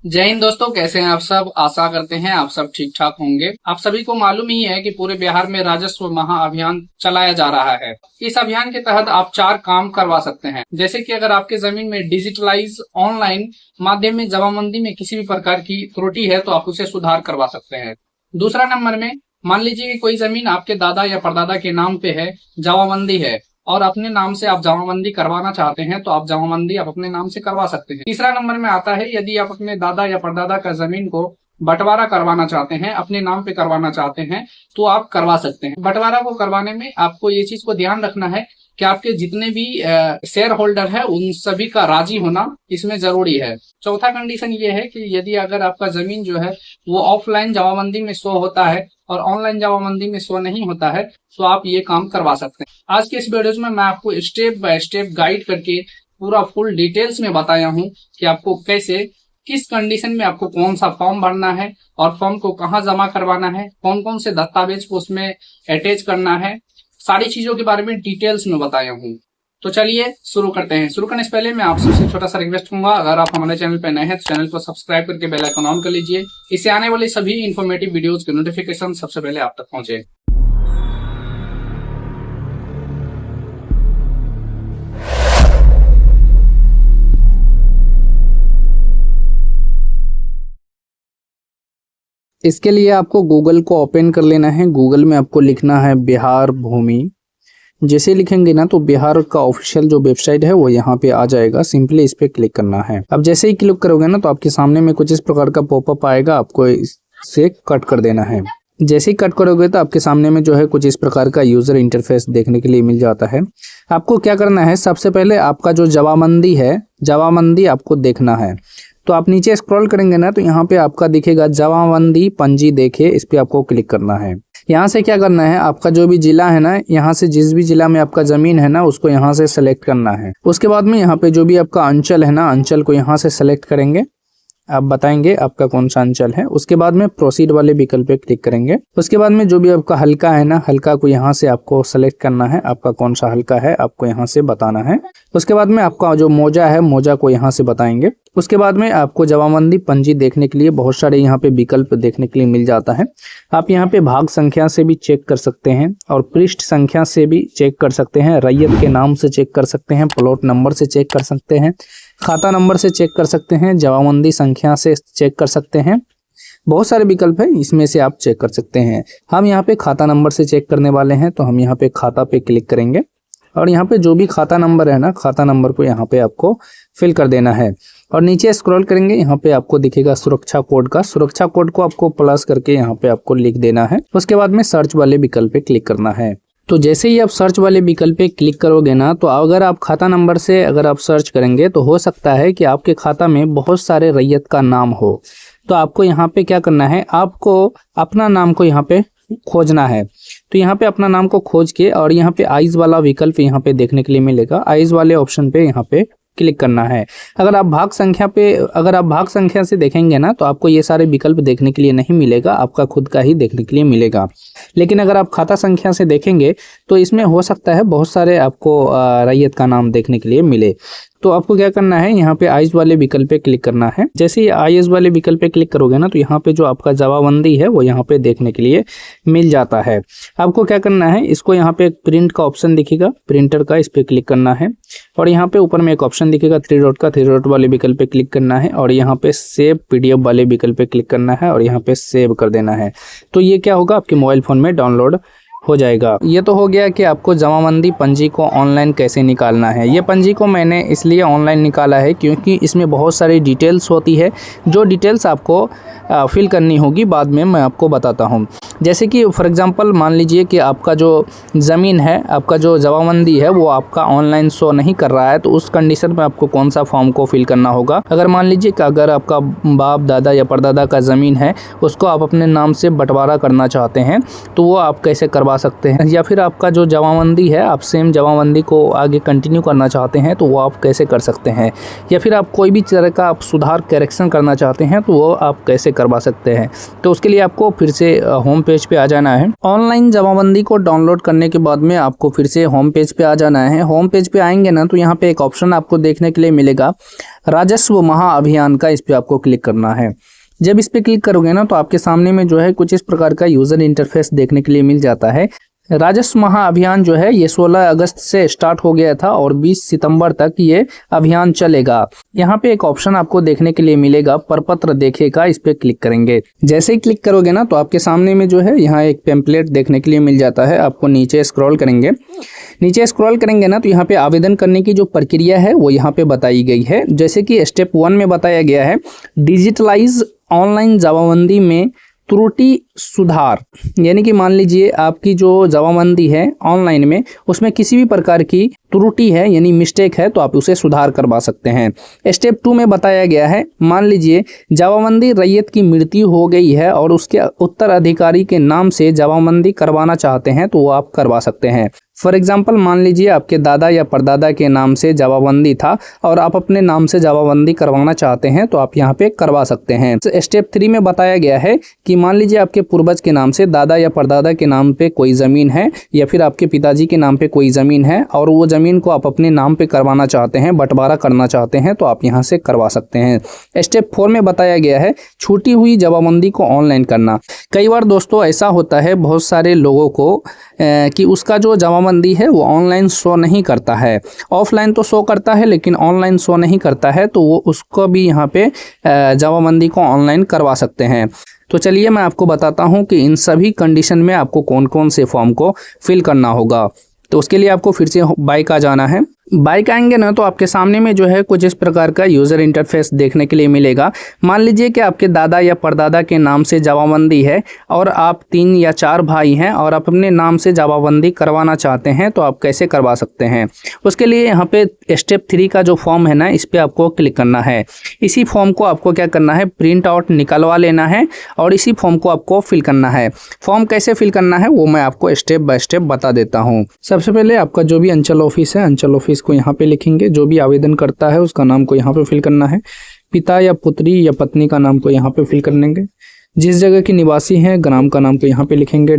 जय हिंद दोस्तों, कैसे हैं आप सब। आशा करते हैं आप सब ठीक ठाक होंगे। आप सभी को मालूम ही है कि पूरे बिहार में राजस्व महाअभियान चलाया जा रहा है। इस अभियान के तहत आप 4 काम करवा सकते हैं। जैसे कि अगर आपके जमीन में डिजिटलाइज ऑनलाइन माध्यम में जमाबंदी में किसी भी प्रकार की त्रुटि है तो आप उसे सुधार करवा सकते हैं। दूसरा नंबर में मान लीजिए कि कोई जमीन आपके दादा या परदादा के नाम पे है, जमाबंदी है और अपने नाम से आप जमाबंदी करवाना चाहते हैं तो आप जमाबंदी आप अपने नाम से करवा सकते हैं। तीसरा नंबर में आता है यदि आप अपने दादा या परदादा का जमीन को बंटवारा करवाना चाहते हैं, अपने नाम पे करवाना चाहते हैं तो आप करवा सकते हैं। बंटवारा को करवाने में आपको ये चीज को ध्यान रखना है कि आपके जितने भी शेयर होल्डर है उन सभी का राजी होना इसमें जरूरी है। चौथा कंडीशन ये है कि यदि अगर आपका जमीन जो है वो ऑफलाइन जमाबंदी में शो होता है और ऑनलाइन जमाबंदी में शो नहीं होता है तो आप ये काम करवा सकते हैं। आज के इस वीडियो में मैं आपको स्टेप बाय स्टेप गाइड करके पूरा फुल डिटेल्स में बताया हूँ कि आपको कैसे, किस कंडीशन में आपको कौन सा फॉर्म भरना है और फॉर्म को कहाँ जमा करवाना है, कौन कौन से दस्तावेज को उसमें अटैच करना है, सारी चीजों के बारे में डिटेल्स में बताया हूँ। तो चलिए शुरू करते हैं। शुरू करने से पहले मैं आप सबसे छोटा सा रिक्वेस्ट करूंगा, अगर आप हमारे चैनल पर नए हैं तो चैनल को सब्सक्राइब करके बेल आइकन ऑन कर लीजिए। इससे आने वाली सभी इंफॉर्मेटिव वीडियोस के नोटिफिकेशन सबसे पहले आप तक पहुंचे। इसके लिए आपको गूगल को ओपन कर लेना है। गूगल में आपको लिखना है बिहार भूमि। जैसे लिखेंगे ना तो बिहार का ऑफिशियल जो वेबसाइट है वो यहाँ पे आ जाएगा। सिंपली इस पे क्लिक करना है। अब जैसे ही क्लिक करोगे ना तो आपके सामने में कुछ इस प्रकार का पॉपअप आएगा, आपको इसे कट कर देना है। जैसे ही कट करोगे तो आपके सामने में जो है कुछ इस प्रकार का यूजर इंटरफेस देखने के लिए मिल जाता है। आपको क्या करना है, सबसे पहले आपका जो जवाबंदी है, जवाबंदी आपको देखना है। तो आप नीचे स्क्रॉल करेंगे ना तो यहाँ पे आपका दिखेगा जमाबंदी पंजी देखे, इस पे आपको क्लिक करना है। यहाँ से क्या करना है, आपका जो भी जिला है ना, यहाँ से जिस भी जिला में आपका जमीन है ना उसको यहाँ से सेलेक्ट करना है। उसके बाद में यहाँ पे जो भी आपका अंचल है ना, अंचल को यहाँ से सेलेक्ट करेंगे। आप बताएंगे आपका कौन सा अंचल है। उसके बाद में प्रोसीड वाले विकल्प पे क्लिक करेंगे। उसके बाद में जो भी आपका हल्का है ना, हल्का को यहाँ से आपको सेलेक्ट करना है। आपका कौन सा हल्का है आपको यहाँ से बताना है। उसके बाद में आपका जो मौजा है, मौजा को यहाँ से बताएंगे। उसके बाद में आपको जमाबंदी पंजी देखने के लिए बहुत सारे यहाँ पे विकल्प देखने के लिए मिल जाता है। आप यहाँ पे भाग संख्या से भी चेक कर सकते हैं और पृष्ठ संख्या से भी चेक कर सकते हैं, रैयत के नाम से चेक कर सकते हैं, प्लॉट नंबर से चेक कर सकते हैं, खाता नंबर से चेक कर सकते हैं, जमाबंदी संख्या से चेक कर सकते हैं। बहुत सारे विकल्प है, इसमें से आप चेक कर सकते हैं। हम यहाँ पे खाता नंबर से चेक करने वाले हैं तो हम यहाँ पे खाता पे क्लिक करेंगे और यहाँ पे जो भी खाता नंबर है ना, खाता नंबर को यहाँ पे आपको फिल कर देना है। और नीचे स्क्रॉल करेंगे, यहाँ पे आपको दिखेगा सुरक्षा कोड का, सुरक्षा कोड को आपको प्लस करके यहाँ पे आपको लिख देना है। उसके बाद में सर्च वाले विकल्प पे क्लिक करना है। तो जैसे ही आप सर्च वाले विकल्प पे क्लिक करोगे ना तो अगर आप खाता नंबर से अगर आप सर्च करेंगे तो हो सकता है कि आपके खाता में बहुत सारे रैयत का नाम हो। तो आपको यहाँ पे क्या करना है, आपको अपना नाम को यहाँ पे खोजना है। तो यहाँ पे अपना नाम को खोज के और यहाँ पे आइज वाला विकल्प यहाँ पे देखने के लिए मिलेगा। आइज वाले ऑप्शन पे यहाँ पे क्लिक करना है। अगर आप भाग संख्या से देखेंगे ना तो आपको ये सारे विकल्प देखने के लिए नहीं मिलेगा, आपका खुद का ही देखने के लिए मिलेगा। लेकिन अगर आप खाता संख्या से देखेंगे तो इसमें हो सकता है बहुत सारे आपको रैयत का नाम देखने के लिए मिले। तो आपको क्या करना है, यहाँ पे आइज वाले विकल्प पे क्लिक करना है। जैसे ही आइज वाले विकल्प पे क्लिक करोगे ना तो यहाँ पे जो आपका जवाबंदी है वो यहाँ पे देखने के लिए मिल जाता है। आपको क्या करना है, इसको यहाँ पे एक प्रिंट का ऑप्शन दिखेगा, प्रिंटर का, इस पे क्लिक करना है। और यहाँ पे ऊपर में एक ऑप्शन दिखेगा 3 डॉट का, 3 डॉट वाले विकल्प पे क्लिक करना है और यहाँ पे सेव PDF वाले विकल्प पे क्लिक करना है और यहाँ पे सेव कर देना है। तो ये क्या होगा, आपके मोबाइल फोन में डाउनलोड हो जाएगा। ये तो हो गया कि आपको जमाबंदी पंजी को ऑनलाइन कैसे निकालना है। ये पंजी को मैंने इसलिए ऑनलाइन निकाला है क्योंकि इसमें बहुत सारी डिटेल्स होती है, जो डिटेल्स आपको फिल करनी होगी बाद में मैं आपको बताता हूँ। जैसे कि फॉर एग्जांपल मान लीजिए कि आपका जो ज़मीन है, आपका जो जवाबंदी है वो आपका ऑनलाइन शो नहीं कर रहा है, तो उस कंडीशन में आपको कौन सा फॉर्म को फिल करना होगा। अगर मान लीजिए कि अगर आपका बाप दादा या परदादा का ज़मीन है उसको आप अपने नाम से बंटवारा करना चाहते हैं तो वो आप कैसे करवा सकते हैं, या फिर आपका जो जवाबंदी है आप सेम जवाबंदी को आगे कंटिन्यू करना चाहते हैं तो वो आप कैसे कर सकते हैं, या फिर आप कोई भी तरह का आप सुधार करेक्शन करना चाहते हैं तो वो आप कैसे करवा सकते हैं। तो उसके लिए आपको फिर से होम पेज पे आ जाना है। ऑनलाइन जमाबंदी को डाउनलोड करने के बाद में आपको फिर से होम पेज पे आ जाना है। होम पेज पे आएंगे ना तो यहाँ पे एक ऑप्शन आपको देखने के लिए मिलेगा राजस्व महाअभियान का, इस पे आपको क्लिक करना है। जब इस पे क्लिक करोगे ना तो आपके सामने में जो है कुछ इस प्रकार का यूजर इंटरफेस देखने के लिए मिल जाता है। राजस्व महाअभियान जो है ये 16 अगस्त से स्टार्ट हो गया था और 20 सितंबर तक ये अभियान चलेगा। यहाँ पे एक ऑप्शन आपको देखने के लिए मिलेगा प्रपत्र देखेगा, इस पे क्लिक करेंगे। जैसे ही क्लिक करोगे ना तो आपके सामने में जो है यहाँ एक पेम्पलेट देखने के लिए मिल जाता है। आपको नीचे स्क्रॉल करेंगे, नीचे स्क्रॉल करेंगे ना तो यहाँ पे आवेदन करने की जो प्रक्रिया है वो यहाँ पे बताई गई है। जैसे कि स्टेप 1 में बताया गया है डिजिटलाइज ऑनलाइन जमाबंदी में त्रुटि सुधार, यानी कि मान लीजिए आपकी जो जमाबंदी है ऑनलाइन में उसमें किसी भी प्रकार की त्रुटि है यानी मिस्टेक है तो आप उसे सुधार करवा सकते हैं। स्टेप 2 में बताया गया है मान लीजिए जमाबंदी रैयत की मृत्यु हो गई है और उसके उत्तराधिकारी के नाम से जमाबंदी करवाना चाहते हैं तो वो आप करवा सकते हैं। फॉर एग्जाम्पल मान लीजिए आपके दादा या परदादा के नाम से जमाबंदी था और आप अपने नाम से जमाबंदी करवाना चाहते हैं तो आप यहाँ पे करवा सकते हैं। स्टेप 3 में बताया गया है कि मान लीजिए आपके पूर्वज के नाम से दादा या परदादा के नाम पे कोई ज़मीन है या फिर आपके पिताजी के नाम पे कोई ज़मीन है और वो ज़मीन को आप अपने नाम पे करवाना चाहते हैं, बंटवारा करना चाहते हैं तो आप यहाँ से करवा सकते हैं। स्टेप 4 में बताया गया है छूटी हुई जमाबंदी को ऑनलाइन करना। कई बार दोस्तों ऐसा होता है बहुत सारे लोगों को कि उसका जो जमाबंदी है वो ऑनलाइन शो नहीं करता है, ऑफलाइन तो शो करता है लेकिन ऑनलाइन शो नहीं करता है, तो वो उसको भी यहाँ पे जमाबंदी को ऑनलाइन करवा सकते हैं। तो चलिए मैं आपको बताता हूँ कि इन सभी कंडीशन में आपको कौन कौन से फॉर्म को फिल करना होगा। तो उसके लिए आपको फिर से बाइक आ जाना है। बाइक आएंगे ना तो आपके सामने में जो है कुछ इस प्रकार का यूज़र इंटरफेस देखने के लिए मिलेगा। मान लीजिए कि आपके दादा या परदादा के नाम से जमाबंदी है और आप 3 या 4 भाई हैं और आप अपने नाम से जमाबंदी करवाना चाहते हैं तो आप कैसे करवा सकते हैं। उसके लिए यहाँ पे स्टेप 3 का जो फॉर्म है ना इस पर आपको क्लिक करना है। इसी फॉर्म को आपको क्या करना है प्रिंट आउट निकलवा लेना है और इसी फॉर्म को आपको फिल करना है। फॉर्म कैसे फिल करना है वो मैं आपको स्टेप बाय स्टेप बता देता हूँ। सबसे पहले आपका जो भी अंचल ऑफिस है अंचल ऑफिस को यहाँ पे लिखेंगे। जो भी आवेदन करता है उसका नाम को यहाँ पे फिल करना है। पिता या पुत्री या पत्नी का नाम को यहाँ पे फिल कर लेंगे। जिस जगह के निवासी हैं ग्राम का नाम को यहाँ पे लिखेंगे।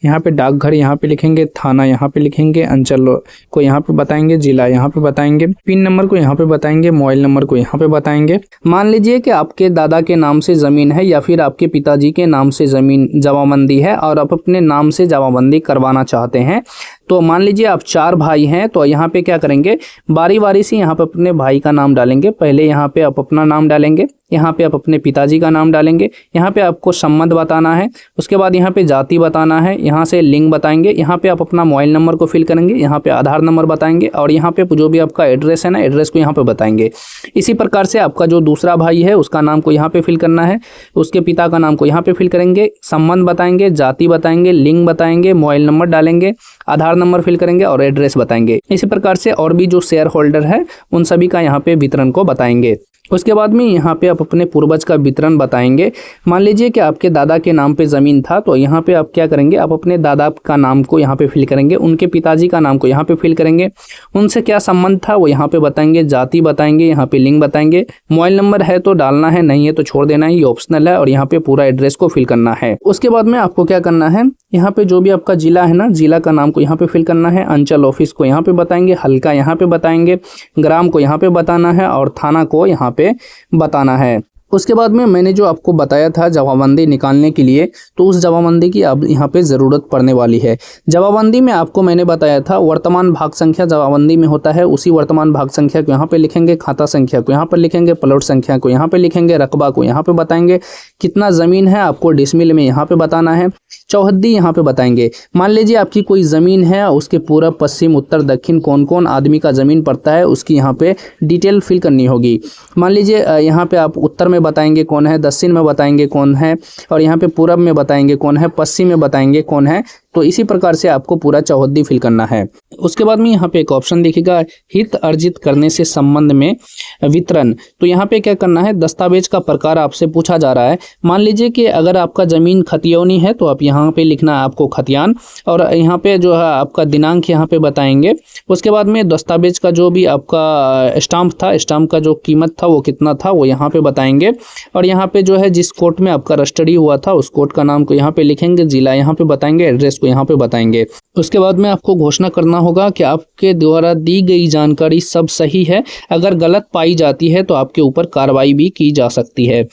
यहाँ पे डाकघर यहाँ पे लिखेंगे, थाना यहाँ पे लिखेंगे, अंचल को यहाँ पे बताएंगे, जिला यहाँ पे बताएंगे, पिन नंबर को यहाँ पे बताएंगे, मोबाइल नंबर को यहाँ पे बताएंगे। मान लीजिए कि आपके दादा के नाम से ज़मीन है या फिर आपके पिताजी के नाम से ज़मीन जमाबंदी है और आप अपने नाम से जमाबंदी करवाना चाहते हैं। तो मान लीजिए आप 4 भाई हैं तो यहाँ पे क्या करेंगे बारी बारी से यहाँ पे अपने भाई का नाम डालेंगे। पहले यहाँ पे आप अपना नाम डालेंगे, यहाँ पे आप अपने पिताजी का नाम डालेंगे, यहाँ पे आपको संबंध बताना है, उसके बाद यहाँ पे जाति बताना है, यहाँ से लिंग बताएंगे, यहाँ पे आप अपना मोबाइल नंबर को फिल करेंगे, यहाँ पे आधार नंबर बताएंगे और यहाँ पे जो भी आपका एड्रेस है ना एड्रेस को यहाँ पे बताएंगे। इसी प्रकार से आपका जो दूसरा भाई है उसका नाम को यहाँ पे फिल करना है, उसके पिता का नाम को यहाँ पे फिल करेंगे, संबंध बताएंगे, जाति बताएंगे, लिंग बताएंगे, मोबाइल नंबर डालेंगे, आधार नंबर फिल करेंगे और एड्रेस बताएंगे। इसी प्रकार से और भी जो शेयर होल्डर है उन सभी का यहाँ पे वितरण को बताएंगे। उसके बाद में यहाँ पे आप अपने पूर्वज का वितरण बताएंगे। मान लीजिए कि आपके दादा के नाम पे ज़मीन था तो यहाँ पे आप क्या करेंगे आप अपने दादा का नाम को यहाँ पे फिल करेंगे, उनके पिताजी का नाम को यहाँ पे फिल करेंगे, उनसे क्या संबंध था वो यहाँ पे बताएंगे, जाति बताएंगे, यहाँ पे लिंग बताएंगे, मोबाइल नंबर है तो डालना है, नहीं है तो छोड़ देना है, ये ऑप्शनल है और यहाँ पे पूरा एड्रेस को फिल करना है। उसके बाद में आपको क्या करना है यहाँ पे जो भी आपका जिला है ना जिला का नाम को यहाँ पे फिल करना है, अंचल ऑफिस को यहाँ पे बताएंगे, हल्का यहाँ पे बताएंगे, ग्राम को यहाँ पे बताना है और थाना को यहाँ पे बताना है। उसके बाद में मैंने जो आपको बताया था जमाबंदी निकालने के लिए तो उस जमाबंदी की अब यहाँ पे ज़रूरत पड़ने वाली है। जमाबंदी में आपको मैंने बताया था वर्तमान भाग संख्या जमाबंदी में होता है, उसी वर्तमान भाग संख्या को यहाँ पे लिखेंगे, खाता संख्या को यहाँ पर लिखेंगे, प्लॉट संख्या को यहाँ पे लिखेंगे, रकबा को यहाँ पे बताएंगे, कितना ज़मीन है आपको डिसमिल में यहाँ पे बताना है, चौहद्दी यहाँ पे बताएंगे। मान लीजिए आपकी कोई ज़मीन है उसके पूरब पश्चिम उत्तर दक्षिण कौन कौन आदमी का ज़मीन पड़ता है उसकी यहाँ पे डिटेल फिल करनी होगी। मान लीजिए यहाँ पे आप उत्तर में बताएंगे कौन है, दक्षिण में बताएंगे कौन है और यहाँ पे पूरब में बताएंगे कौन है, पश्चिम में बताएंगे कौन है, तो इसी प्रकार से आपको पूरा चौहद्दी फिल करना है। उसके बाद में यहाँ पे एक ऑप्शन दिखेगा हित अर्जित करने से संबंध में वितरण। तो यहाँ पे क्या करना है, दस्तावेज का प्रकार आपसे पूछा जा रहा है। मान लीजिए कि अगर आपका जमीन खतियोनी है तो आप यहाँ पे लिखना है आपको खतियान, और यहाँ पे जो है आपका दिनांक यहाँ पे बताएंगे। उसके बाद में दस्तावेज का जो भी आपका स्टाम्प था, स्टाम्प का जो कीमत था वो कितना था वो यहाँ पे बताएंगे। और यहाँ पे जो है जिस कोर्ट में आपका रजिस्ट्री हुआ था उस कोर्ट का नाम को यहाँ पे लिखेंगे, जिला यहाँ पे बताएंगे, एड्रेस को यहाँ पे बताएंगे। उसके बाद में आपको घोषणा करना होगा कि आपके द्वारा दी गई जानकारी सब सही है, अगर गलत पाई जाती है तो आपके ऊपर कार्रवाई भी की जा सकती है।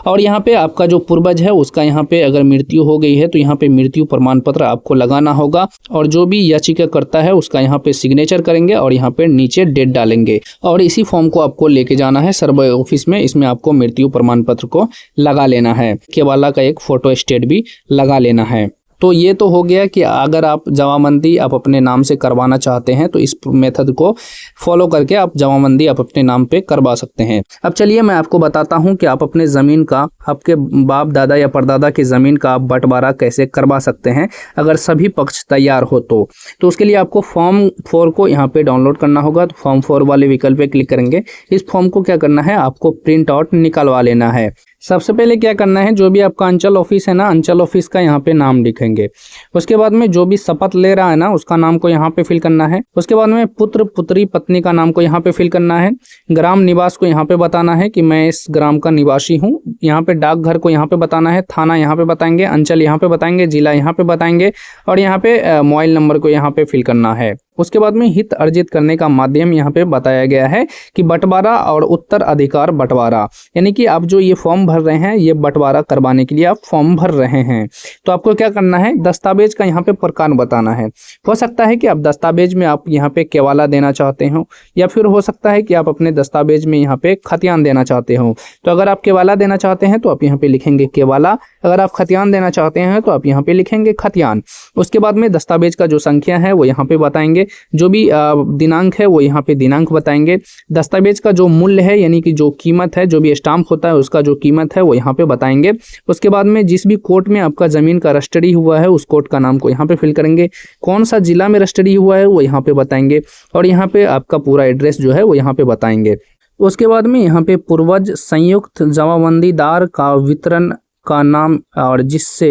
और यहाँ पे आपका जो पूर्वज है उसका यहाँ पे अगर मृत्यु हो गई है तो यहाँ पे मृत्यु प्रमाण पत्र आपको लगाना होगा, और जो भी याचिका करता है उसका यहाँ पे सिग्नेचर करेंगे और यहाँ पे नीचे डेट डालेंगे। और इसी फॉर्म को आपको लेके जाना है सर्वे ऑफिस में, इसमें आपको मृत्यु प्रमाण पत्र को लगा लेना है, केवाला का एक फोटो स्टेट भी लगा लेना है। तो ये तो हो गया कि अगर आप जमाबंदी आप अपने नाम से करवाना चाहते हैं तो इस मेथड को फॉलो करके आप जमाबंदी आप अपने नाम पे करवा सकते हैं। अब चलिए मैं आपको बताता हूं कि आप अपने ज़मीन का, आपके बाप दादा या परदादा की ज़मीन का आप बंटवारा कैसे करवा सकते हैं अगर सभी पक्ष तैयार हो तो उसके लिए आपको फॉर्म 4 को यहाँ पे डाउनलोड करना होगा। तो फॉर्म 4 वाले विकल्प पे क्लिक करेंगे। इस फॉर्म को क्या करना है, आपको प्रिंट आउट निकलवा लेना है। सबसे पहले क्या करना है, जो भी आपका अंचल ऑफिस है ना, अंचल ऑफिस का यहाँ पे नाम लिखेंगे। उसके बाद में जो भी शपथ ले रहा है ना उसका नाम को यहाँ पे फिल करना है। उसके बाद में पुत्र पुत्री पत्नी का नाम को यहाँ पे फिल करना है। ग्राम निवास को यहाँ पे बताना है कि मैं इस ग्राम का निवासी हूँ। यहाँ पे डाकघर को यहाँ पे बताना है, थाना यहाँ पे बताएंगे, अंचल यहाँ पे बताएंगे, जिला यहाँ पे बताएंगे, और यहाँ पे मोबाइल नंबर को यहाँ पे फिल करना है। उसके बाद में हित अर्जित करने का माध्यम यहाँ पे बताया गया है कि बंटवारा और उत्तर अधिकार बंटवारा, यानी कि आप जो ये फॉर्म भर रहे हैं ये बंटवारा करवाने के लिए आप फॉर्म भर रहे हैं। तो आपको क्या करना है, दस्तावेज का यहाँ पे प्रकार बताना है। हो सकता है कि आप दस्तावेज में आप यहाँ पे केवाला देना चाहते हो, या फिर हो सकता है कि आप अपने दस्तावेज में यहाँ पे खतियान देना चाहते हो। तो अगर आप केवाला देना चाहते हैं तो आप यहाँ पे लिखेंगे केवाला, अगर आप खतियान देना चाहते हैं तो आप यहाँ पे लिखेंगे खतियान। उसके बाद में दस्तावेज का जो संख्या है वो यहाँ पे बताएंगे, जो भी दिनांक है वो यहाँ पे दिनांक बताएंगे। दस्तावेज का जो मूल्य है यानी कि जो कीमत है, जो भी स्टाम्प होता है उसका जो कीमत है वो यहाँ पे बताएंगे। उसके बाद में जिस भी कोर्ट में आपका जमीन का रजिस्ट्री हुआ है उस कोर्ट का नाम को यहाँ पे फिल करेंगे। कौन सा जिला में रजिस्ट्री हुआ है वो यहाँ पे बताएंगे, और यहाँ पे आपका पूरा एड्रेस जो है वो यहाँ पे बताएंगे। उसके बाद में यहाँ पे पूर्वज संयुक्त जमाबंदीदार का वितरण का नाम और जिससे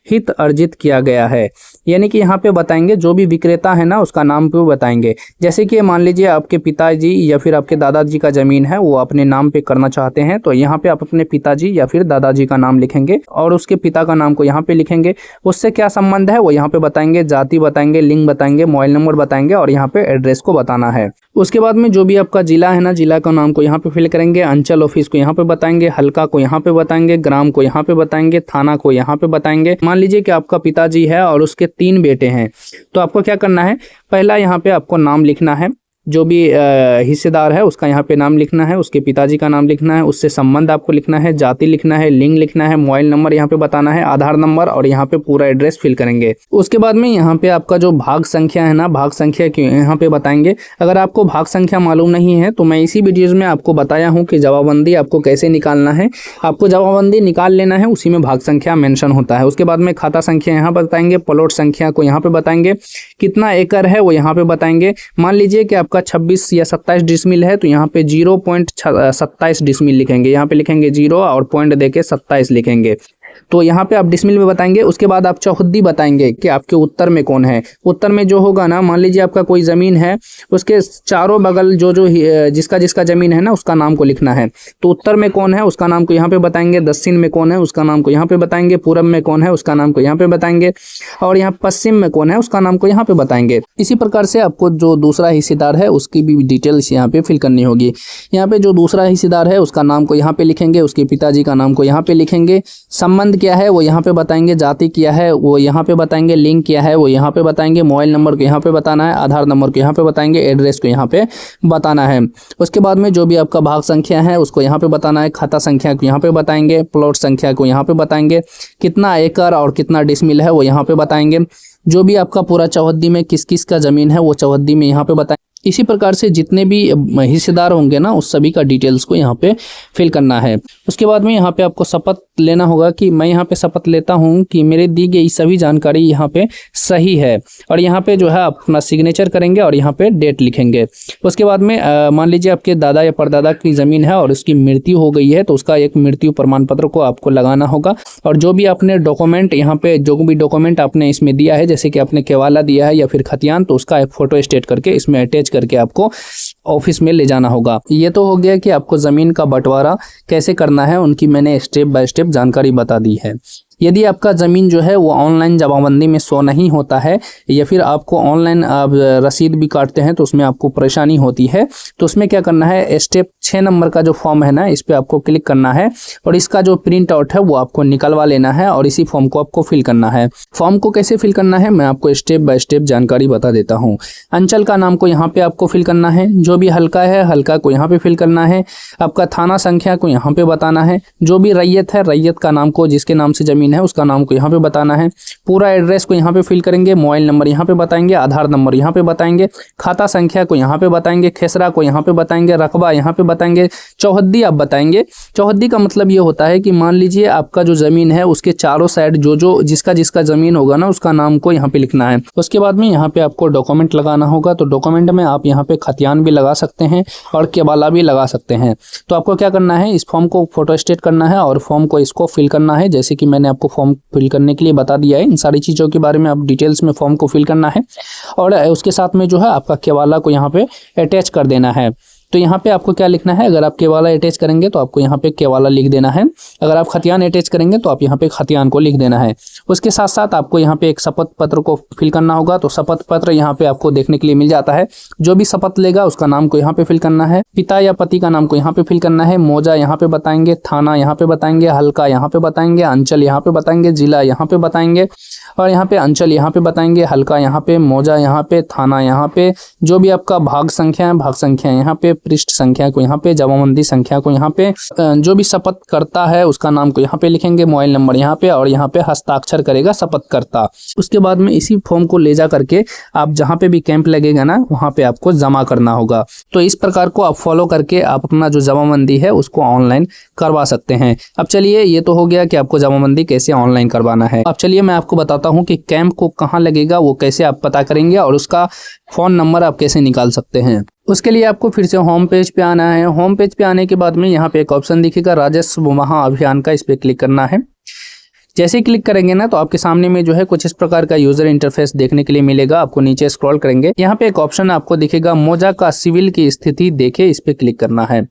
हित अर्जित किया गया है, यानी कि यहाँ पे बताएंगे जो भी विक्रेता है ना उसका नाम पे बताएंगे। जैसे कि मान लीजिए आपके पिताजी या फिर आपके दादाजी का जमीन है वो अपने नाम पे करना चाहते हैं, तो यहाँ पे आप अपने पिताजी या फिर दादाजी का नाम लिखेंगे और उसके पिता का नाम को यहाँ पे लिखेंगे। उससे क्या संबंध है वो यहाँ पे बताएंगे, जाति बताएंगे, लिंग बताएंगे, मोबाइल नंबर बताएंगे, और यहाँ पे एड्रेस को बताना है। उसके बाद में जो भी आपका जिला है ना, जिला का नाम को यहाँ पे फिल करेंगे, अंचल ऑफिस को यहाँ पे बताएंगे, हल्का को यहाँ पे बताएंगे, ग्राम को यहाँ पे बताएंगे, थाना को यहाँ पे बताएंगे। मान लीजिए कि आपका पिताजी है और उसके 3 बेटे हैं, तो आपको क्या करना है, पहला यहाँ पे आपको नाम लिखना है, जो भी हिस्सेदार है उसका यहाँ पे नाम लिखना है, उसके पिताजी का नाम लिखना है, उससे संबंध आपको लिखना है, जाति लिखना है, लिंग लिखना है, मोबाइल नंबर यहाँ पे बताना है, आधार नंबर, और यहाँ पे पूरा एड्रेस फिल करेंगे। उसके बाद में यहाँ पे आपका जो भाग संख्या है ना, भाग संख्या की यहाँ पे बताएंगे। अगर आपको भाग संख्या मालूम नहीं है तो मैं इसी वीडियोज में आपको बताया हूँ कि जवाबंदी आपको कैसे निकालना है। आपको जवाबंदी निकाल लेना है, उसी में भाग संख्या मेंशन होता है। उसके बाद में खाता संख्या यहाँ बताएंगे, प्लॉट संख्या को यहाँ पे बताएंगे, कितना एकड़ है वो यहाँ पे बताएंगे। मान लीजिए कि आपका 26 या 27 डिसमिल है तो यहाँ पे 0.27 डिसमिल लिखेंगे, यहाँ पे लिखेंगे 0 और पॉइंट देके 27 लिखेंगे। तो यहाँ पे आप डिसमिल में बताएंगे। उसके बाद आप चौहद्दी बताएंगे कि आपके उत्तर में कौन है। उत्तर में जो होगा ना, मान लीजिए आपका कोई ज़मीन है, उसके चारों बगल जो जिसका जिसका ज़मीन है ना उसका नाम को लिखना है। तो उत्तर में कौन है उसका नाम को यहाँ पे बताएंगे, दक्षिण में कौन है उसका नाम को यहाँ पे बताएंगे, पूरब में कौन है उसका नाम को यहाँ पे बताएंगे, और यहाँ पश्चिम में कौन है उसका नाम को यहाँ पे बताएंगे। इसी प्रकार से आपको जो दूसरा हिस्सेदार है उसकी भी डिटेल्स यहाँ पे फिल करनी होगी। यहाँ पे जो दूसरा हिस्सेदार है उसका नाम को यहाँ पे लिखेंगे, उसके पिताजी का नाम को यहाँ पे लिखेंगे, संबंध क्या है वो यहाँ पे बताएंगे, जाति क्या है वो यहाँ पे बताएंगे, लिंग क्या है वो यहाँ पे बताएंगे, मोबाइल नंबर को यहाँ पे बताना है, आधार नंबर को यहाँ पे बताएंगे, एड्रेस को यहाँ पे बताना है। उसके बाद में जो भी आपका भाग संख्या है उसको यहाँ पे बताना है, खाता संख्या को यहाँ पे बताएंगे, प्लॉट संख्या को यहाँ पे बताएंगे, कितना एकड़ और कितना डिसमिल है वो यहाँ पे बताएंगे। जो भी आपका पूरा चौहद्दी में किस किस का ज़मीन है वो चौहद्दी में यहाँ पे बताएंगे। इसी प्रकार से जितने भी हिस्सेदार होंगे ना उस सभी का डिटेल्स को यहाँ पे फिल करना है। उसके बाद में यहाँ पे आपको शपथ लेना होगा कि मैं यहाँ पे शपथ लेता हूँ कि मेरे दी गई सभी जानकारी यहाँ पे सही है, और यहाँ पे जो है आप अपना सिग्नेचर करेंगे और यहाँ पे डेट लिखेंगे। उसके बाद में मान लीजिए आपके दादा या परदादा की ज़मीन है और उसकी मृत्यु हो गई है तो उसका एक मृत्यु प्रमाण पत्र को आपको लगाना होगा। और जो भी आपने डॉक्यूमेंट यहाँ पे जो भी डॉक्यूमेंट आपने इसमें दिया है, जैसे कि आपने केवाला दिया है या फिर खतियान, तो उसका एक फोटो स्टेट करके इसमें अटैच करके आपको ऑफिस में ले जाना होगा। ये तो हो गया कि आपको ज़मीन का बंटवारा कैसे करना है, उनकी मैंने स्टेप बाय स्टेप जानकारी बता दी है। यदि आपका ज़मीन जो है वो ऑनलाइन जमाबंदी में शो नहीं होता है या फिर आपको ऑनलाइन आप रसीद भी काटते हैं तो उसमें आपको परेशानी होती है, तो उसमें क्या करना है, स्टेप 6 नंबर का जो फॉर्म है ना, इस पर आपको क्लिक करना है और इसका जो प्रिंट आउट है वो आपको निकलवा लेना है और इसी फॉर्म को आपको फिल करना है। फॉर्म को कैसे फिल करना है मैं आपको स्टेप बाय स्टेप जानकारी बता देता हूँ। अंचल का नाम को यहाँ पे आपको फिल करना है, जो भी हल्का है हल्का को यहाँ पे फिल करना है, आपका थाना संख्या को यहाँ पे बताना है, जो भी रैयत है रैयत का नाम को जिसके नाम से जमीन है उसका नाम को यहाँ पे बताना है, पूरा एड्रेस को यहाँ पे फिल करेंगे, मोबाइल नंबर यहाँ पे बताएंगे, आधार नंबर यहाँ पे बताएंगे, खाता संख्या को यहाँ पे बताएंगे, खेसरा को यहाँ पे बताएंगे, रकबा यहाँ पे बताएंगे, चौहद्दी आप बताएंगे। चौहद्दी का मतलब ये होता है कि मान लीजिए आपका जो जमीन है उसके चारों साइड जो जिसका जमीन होगा ना उसका नाम को यहाँ पे लिखना है। उसके बाद में यहाँ पे आपको डॉक्यूमेंट लगाना होगा, तो डॉक्यूमेंट में आप यहाँ पे खतियान भी लगा सकते हैं और केवाला भी लगा सकते हैं। तो आपको क्या करना है, इस फॉर्म को फोटो स्टेट करना है और फॉर्म को इसको फिल करना है, जैसे कि मैंने आपको फॉर्म फिल करने के लिए बता दिया है। इन सारी चीज़ों के बारे में आप डिटेल्स में फॉर्म को फिल करना है और उसके साथ में जो है आपका केवाला को यहाँ पे अटैच कर देना है। तो यहाँ पे आपको क्या लिखना है, अगर आप केवाला अटैच करेंगे तो आपको यहाँ पे केवाला लिख देना है, अगर आप खतियान अटैच करेंगे तो आप यहाँ पे खतियान को लिख देना है। उसके साथ साथ आपको यहाँ पे एक शपथ पत्र को फिल करना होगा, तो शपथ पत्र यहाँ पे आपको देखने के लिए मिल जाता है। जो भी शपथ लेगा उसका नाम को यहाँ पे फिल करना है, पिता या पति का नाम को यहाँ पे फिल करना है, मौजा यहाँ पे बताएंगे, थाना यहाँ पे बताएंगे, हल्का यहाँ पे बताएंगे, अंचल यहाँ पे बताएंगे, जिला यहाँ पे बताएंगे और यहाँ पे अंचल यहाँ पे बताएंगे, हल्का यहाँ पे, मौजा यहाँ पे, थाना यहाँ पे, जो भी आपका भाग संख्या है भाग संख्या यहाँ पे, पृष्ठ संख्या को यहाँ पे, जमाबंदी संख्या को यहाँ पे, जो भी शपथ करता है उसका नाम को यहाँ पे लिखेंगे, मोबाइल नंबर यहाँ पे और यहाँ पे हस्ताक्षर करेगा शपथकर्ता। उसके बाद में इसी फॉर्म को ले जा करके आप जहाँ पे भी कैंप लगेगा ना वहाँ पे आपको जमा करना होगा। तो इस प्रकार को आप फॉलो करके आप अपना जो जमाबंदी है उसको ऑनलाइन करवा सकते हैं। अब चलिए ये तो हो गया कि आपको जमाबंदी कैसे ऑनलाइन करवाना है। अब चलिए मैं आपको बताता हूँ कि कैंप को कहाँ लगेगा वो कैसे आप पता करेंगे और उसका फ़ोन नंबर आप कैसे निकाल सकते हैं। उसके लिए आपको फिर से होम पेज पे आना है। होम पेज पे आने के बाद में यहाँ पे एक ऑप्शन दिखेगा राजस्व महाअभियान का, इस पे क्लिक करना है। जैसे ही क्लिक करेंगे ना तो आपके सामने में जो है कुछ इस प्रकार का यूजर इंटरफेस देखने के लिए मिलेगा। आपको नीचे स्क्रॉल करेंगे, यहाँ पे एक ऑप्शन आपको दिखेगा मौजा का सिविल की स्थिति देखे, इस पे क्लिक करना है।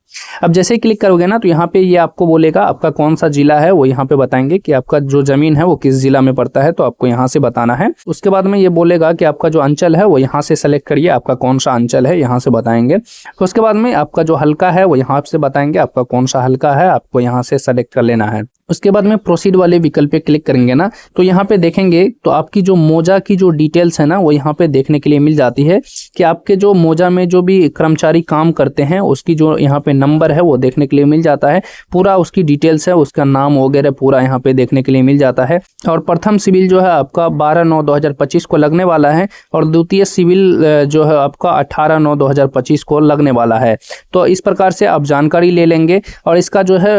अब जैसे ही क्लिक करोगे ना तो यहाँ पे ये आपको बोलेगा आपका कौन सा जिला है, वो यहाँ पे बताएंगे कि आपका जो जमीन है वो किस जिला में पड़ता है, तो आपको यहाँ से बताना है। उसके बाद में ये बोलेगा कि आपका जो अंचल है वो यहाँ से सेलेक्ट करिए, आपका कौन सा अंचल है यहाँ से बताएंगे। तो उसके बाद में आपका जो हल्का है वो यहाँ से बताएंगे, आपका कौन सा हल्का है आपको यहाँ से सेलेक्ट कर लेना है। उसके बाद में प्रोसीड वाले विकल्प पे क्लिक करेंगे ना तो यहाँ पे देखेंगे तो आपकी जो मौजा की जो डिटेल्स है ना वो यहाँ पे देखने के लिए मिल जाती है कि आपके जो मौजा में जो भी कर्मचारी काम करते हैं उसकी जो यहाँ पे नंबर है वो देखने के लिए मिल जाता है। पूरा उसकी डिटेल्स है, उसका नाम वगैरह पूरा यहाँ पे देखने के लिए मिल जाता है। और प्रथम सिविल जो है आपका 12/9/2025 को लगने वाला है और द्वितीय सिविल जो है आपका 18/9/2025 को लगने वाला है। तो इस प्रकार से आप जानकारी ले लेंगे और इसका जो है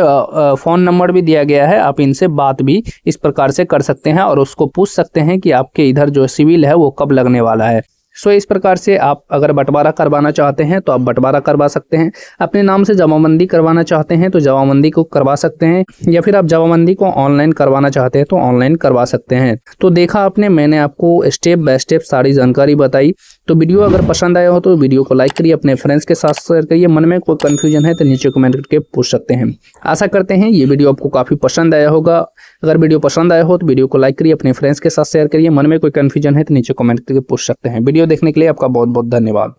फ़ोन नंबर भी दिया गया है, आप इनसे बात भी इस प्रकार से कर सकते हैं और उसको पूछ सकते हैं कि आपके इधर जो सिविल है वो कब लगने वाला है। सो इस प्रकार से आप अगर बंटवारा करवाना चाहते हैं तो आप बंटवारा करवा सकते हैं, अपने नाम से जमाबंदी करवाना चाहते हैं तो जमाबंदी को करवा सकते हैं, या फिर आप जमाबंदी को ऑनलाइन करवाना चाहते हैं तो ऑनलाइन करवा सकते हैं। तो देखा आपने, मैंने आपको स्टेप बाय स्टेप सारी जानकारी बताई। तो वीडियो अगर पसंद आया हो तो वीडियो को लाइक करिए, अपने फ्रेंड्स के साथ शेयर करिए। मन में कोई कन्फ्यूजन है तो नीचे कमेंट करके पूछ सकते हैं। आशा करते हैं ये वीडियो आपको काफ़ी पसंद आया होगा। अगर वीडियो पसंद आया हो तो वीडियो को लाइक करिए, अपने फ्रेंड्स के साथ शेयर करिए। मन में कोई कन्फ्यूजन है तो नीचे कमेंट करके पूछ सकते हैं। वीडियो देखने के लिए आपका बहुत बहुत धन्यवाद।